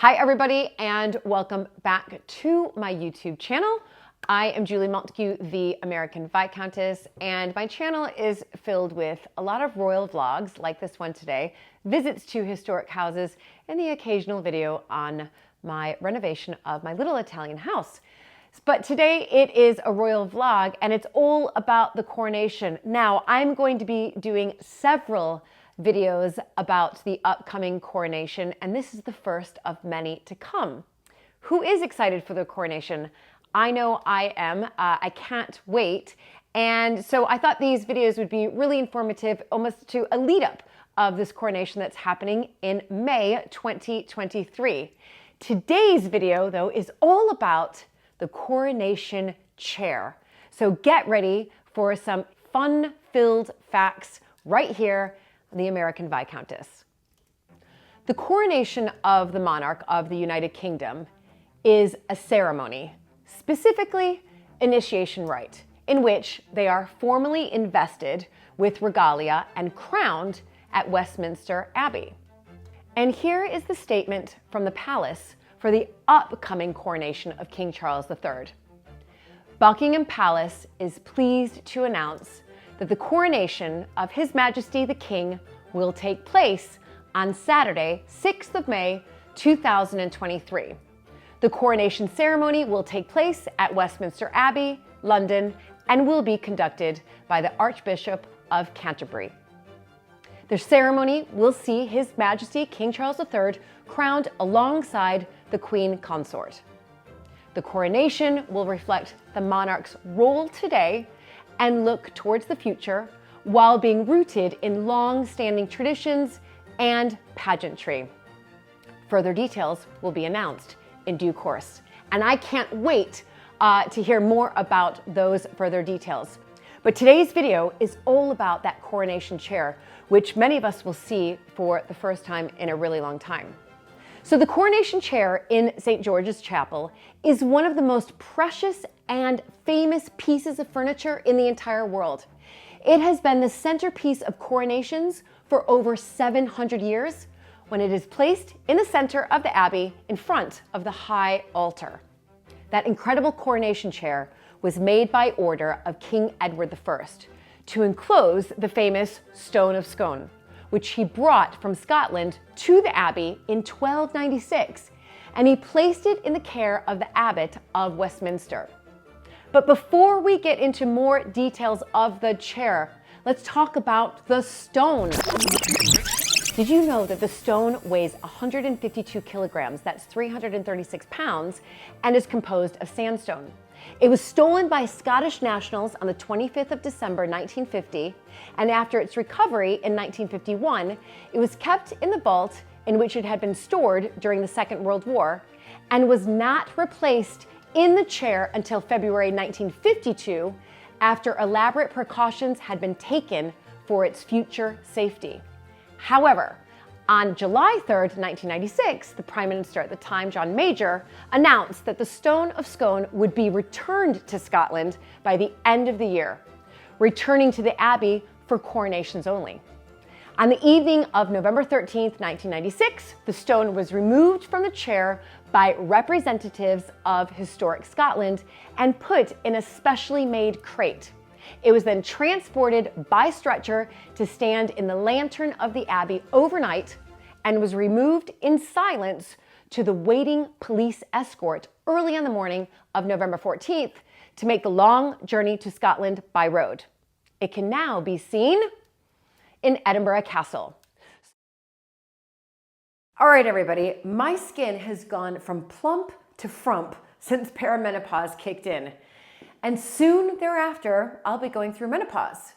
Hi everybody and welcome back to my YouTube channel. I am Julie Montague, the American Viscountess, and my channel is filled with a lot of royal vlogs like this one today, visits to historic houses, and the occasional video on my renovation of my little Italian house. But today it is a royal vlog and it's all about the coronation. Now I'm going to be doing several videos about the upcoming coronation, and this is the first of many to come. Who is excited for the coronation? I know I am. I can't wait. And so I thought these videos would be really informative, almost to a lead up of this coronation that's happening in May 2023. Today's video, though, is all about the coronation chair. So get ready for some fun-filled facts right here on the American Viscountess. The coronation of the monarch of the United Kingdom is a ceremony, specifically initiation rite, in which they are formally invested with regalia and crowned at Westminster Abbey. And here is the statement from the palace for the upcoming coronation of King Charles III. Buckingham Palace is pleased to announce that the coronation of His Majesty the King will take place on Saturday, 6th of May, 2023. The coronation ceremony will take place at Westminster Abbey, London, and will be conducted by the Archbishop of Canterbury. The ceremony will see His Majesty King Charles III crowned alongside the Queen Consort. The coronation will reflect the monarch's role today and look towards the future while being rooted in long-standing traditions and pageantry. Further details will be announced in due course, and I can't wait to hear more about those further details. But today's video is all about that coronation chair, which many of us will see for the first time in a really long time. So the coronation chair in St. George's Chapel is one of the most precious and famous pieces of furniture in the entire world. It has been the centerpiece of coronations for over 700 years when it is placed in the center of the abbey in front of the high altar. That incredible coronation chair was made by order of King Edward I to enclose the famous Stone of Scone, which he brought from Scotland to the abbey in 1296, and he placed it in the care of the abbot of Westminster. But before we get into more details of the chair, let's talk about the stone. Did you know that the stone weighs 152 kilograms, that's 336 pounds, and is composed of sandstone? It was stolen by Scottish nationals on the 25th of December 1950, and after its recovery in 1951, it was kept in the vault in which it had been stored during the Second World War, and was not replaced in the chair until February 1952, after elaborate precautions had been taken for its future safety. However, on July 3rd, 1996, the Prime Minister at the time, John Major, announced that the Stone of Scone would be returned to Scotland by the end of the year, returning to the Abbey for coronations only. On the evening of November 13th, 1996, the stone was removed from the chair by representatives of Historic Scotland and put in a specially made crate. It was then transported by stretcher to stand in the lantern of the Abbey overnight and was removed in silence to the waiting police escort early on the morning of November 14th to make the long journey to Scotland by road. It can now be seen in Edinburgh Castle. All right, everybody, my skin has gone from plump to frump since perimenopause kicked in. And soon thereafter, I'll be going through menopause.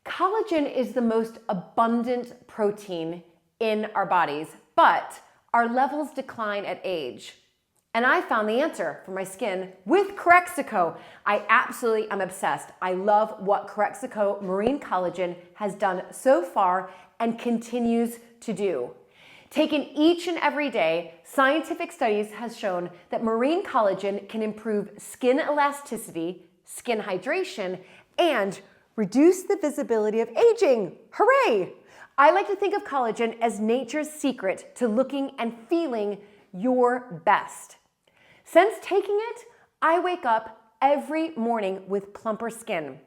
Collagen is the most abundant protein in our bodies, but our levels decline at age. And I found the answer for my skin with Corexico. I absolutely am obsessed. I love what Corexico Marine Collagen has done so far and continues to do. Taken each and every day, scientific studies has shown that marine collagen can improve skin elasticity, skin hydration, and reduce the visibility of aging. Hooray! I like to think of collagen as nature's secret to looking and feeling your best. Since taking it, I wake up every morning with plumper skin.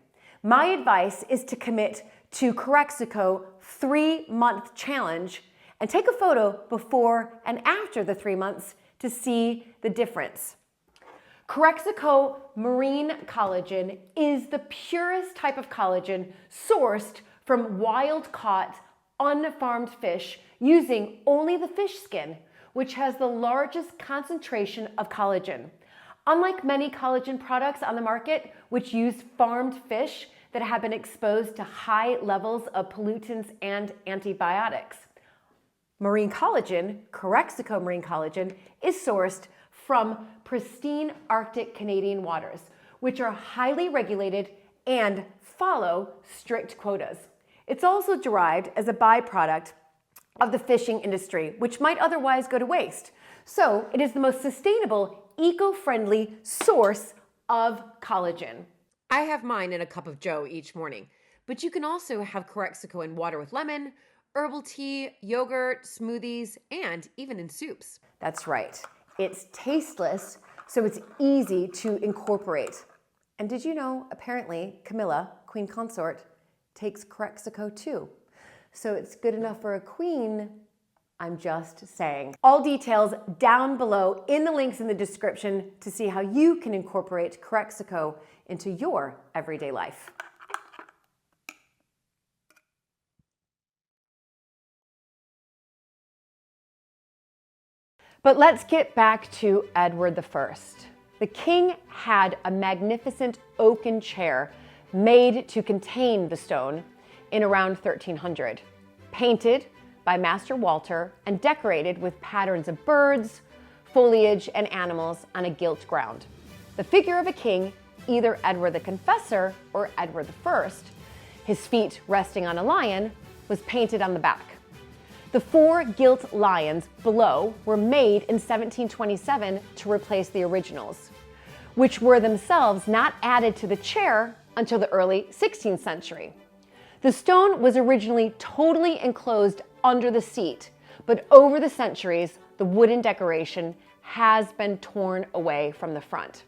My advice is to commit to Corexico 3-month challenge and take a photo before and after the 3 months to see the difference. Corexico marine collagen is the purest type of collagen sourced from wild-caught, unfarmed fish using only the fish skin, which has the largest concentration of collagen. Unlike many collagen products on the market, which use farmed fish that have been exposed to high levels of pollutants and antibiotics, marine collagen, Corexico marine collagen, is sourced from pristine Arctic Canadian waters, which are highly regulated and follow strict quotas. It's also derived as a byproduct of the fishing industry, which might otherwise go to waste. So it is the most sustainable, eco-friendly source of collagen. I have mine in a cup of joe each morning, but you can also have Corexico in water with lemon, herbal tea, yogurt, smoothies, and even in soups. That's right. It's tasteless, so it's easy to incorporate. And did you know, apparently, Camilla, Queen Consort, takes Corexico too. So it's good enough for a queen, I'm just saying. All details down below in the links in the description to see how you can incorporate Corexico into your everyday life. But let's get back to Edward I. The king had a magnificent oaken chair made to contain the stone in around 1300, painted by Master Walter and decorated with patterns of birds, foliage, and animals on a gilt ground. The figure of a king, either Edward the Confessor or Edward I, his feet resting on a lion, was painted on the back. The 4 gilt lions below were made in 1727 to replace the originals, which were themselves not added to the chair until the early 16th century. The stone was originally totally enclosed under the seat, but over the centuries, the wooden decoration has been torn away from the front.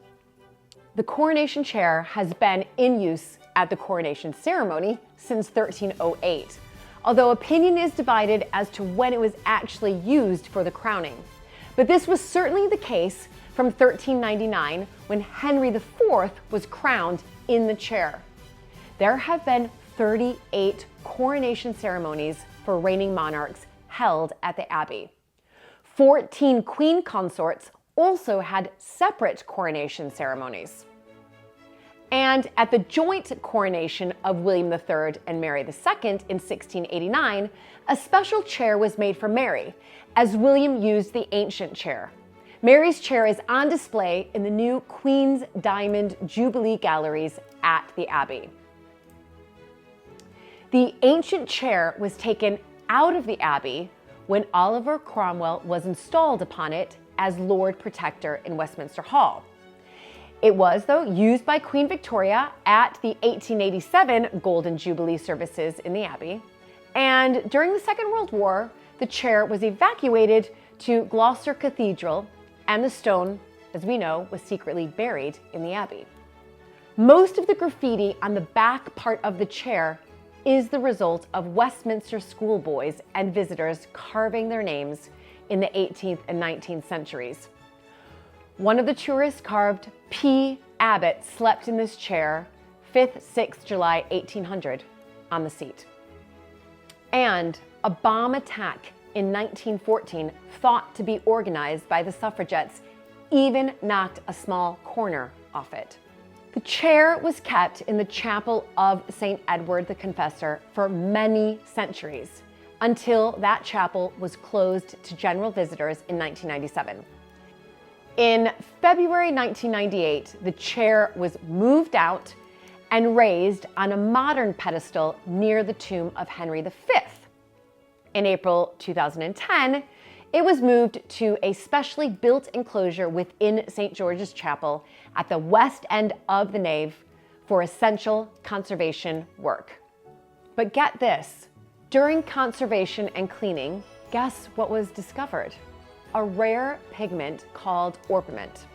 The coronation chair has been in use at the coronation ceremony since 1308, although opinion is divided as to when it was actually used for the crowning. But this was certainly the case from 1399, when Henry IV was crowned in the chair. There have been 38 coronation ceremonies for reigning monarchs held at the Abbey. 14 queen consorts also had separate coronation ceremonies. And at the joint coronation of William III and Mary II in 1689, a special chair was made for Mary, as William used the ancient chair. Mary's chair is on display in the new Queen's Diamond Jubilee Galleries at the Abbey. The ancient chair was taken out of the Abbey when Oliver Cromwell was installed upon it as Lord Protector in Westminster Hall. It was, though, used by Queen Victoria at the 1887 Golden Jubilee services in the Abbey. And during the Second World War, the chair was evacuated to Gloucester Cathedral, and the stone, as we know, was secretly buried in the Abbey. Most of the graffiti on the back part of the chair is the result of Westminster schoolboys and visitors carving their names in the 18th and 19th centuries. One of the tourists carved P. Abbott slept in this chair 5th, 6th July 1800 on the seat. And a bomb attack in 1914, thought to be organized by the suffragettes, even knocked a small corner off it. The chair was kept in the chapel of St. Edward the Confessor for many centuries, until that chapel was closed to general visitors in 1997. In February 1998, the chair was moved out and raised on a modern pedestal near the tomb of Henry V. In April 2010, it was moved to a specially built enclosure within St. George's Chapel at the west end of the nave for essential conservation work. But get this, during conservation and cleaning, guess what was discovered? a rare pigment called orpiment.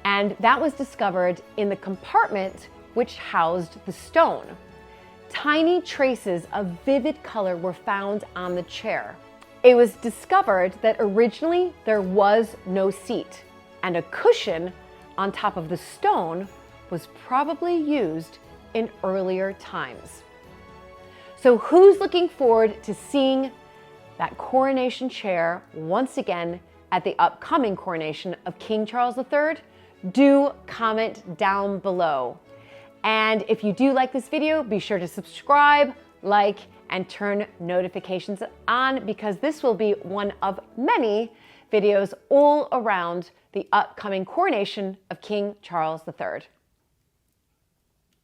And that was discovered in the compartment which housed the stone. Tiny traces of vivid color were found on the chair. It was discovered that originally there was no seat, and a cushion on top of the stone was probably used in earlier times. So who's looking forward to seeing that coronation chair once again at the upcoming coronation of King Charles III? Do comment down below. And if you do like this video, be sure to subscribe, like, and turn notifications on, because this will be one of many videos all around the upcoming coronation of King Charles III.